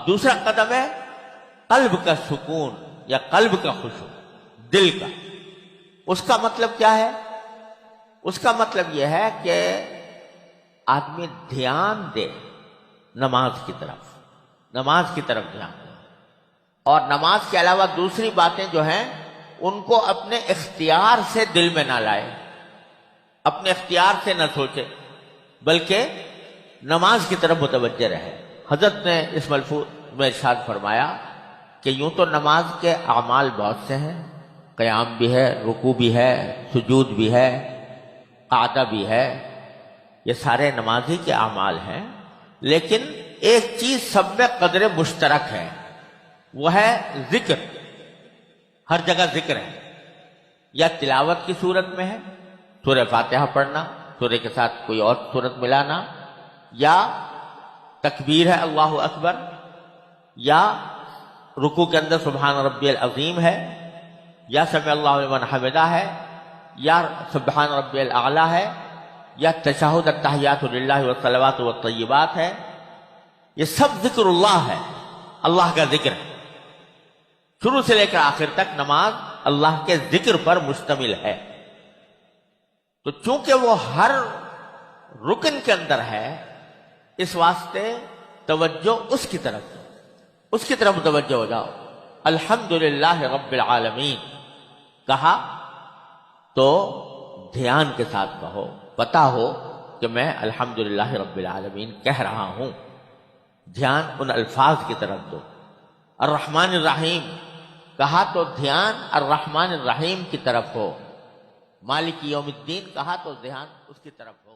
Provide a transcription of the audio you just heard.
دوسرا قدم ہے قلب کا سکون یا قلب کا خشوع، دل کا۔ اس کا مطلب کیا ہے؟ اس کا مطلب یہ ہے کہ آدمی دھیان دے نماز کی طرف دھیان دے، اور نماز کے علاوہ دوسری باتیں جو ہیں ان کو اپنے اختیار سے دل میں نہ لائے، اپنے اختیار سے نہ سوچے، بلکہ نماز کی طرف متوجہ رہے۔ حضرت نے اس ملفوظ میں ارشاد فرمایا کہ یوں تو نماز کے اعمال بہت سے ہیں، قیام بھی ہے، رکوع بھی ہے، سجود بھی ہے، قعدہ بھی ہے، یہ سارے نمازی کے اعمال ہیں، لیکن ایک چیز سب میں قدر مشترک ہے، وہ ہے ذکر۔ ہر جگہ ذکر ہے، یا تلاوت کی صورت میں ہے، سورہ فاتحہ پڑھنا، سورہ کے ساتھ کوئی اور صورت ملانا، یا تکبیر ہے اللہ اکبر، یا رکوع کے اندر سبحان ربی العظیم ہے، یا سمع اللہ لمن حمدہ ہے، یا سبحان ربی الاعلیٰ ہے، یا تشہد التحیات للہ والصلوات والطیبات ہے۔ یہ سب ذکر اللہ ہے، اللہ کا ذکر ہے۔ شروع سے لے کر آخر تک نماز اللہ کے ذکر پر مشتمل ہے۔ تو چونکہ وہ ہر رکن کے اندر ہے، اس واسطے توجہ اس کی طرف متوجہ ہو جاؤ۔ الحمدللہ رب العالمین کہا تو دھیان کے ساتھ کہو، پتہ ہو کہ میں الحمدللہ رب العالمین کہہ رہا ہوں، دھیان ان الفاظ کی طرف دو۔ الرحمن الرحیم کہا تو دھیان الرحمن الرحیم کی طرف ہو، مالک یوم الدین کہا تو دھیان اس کی طرف ہو۔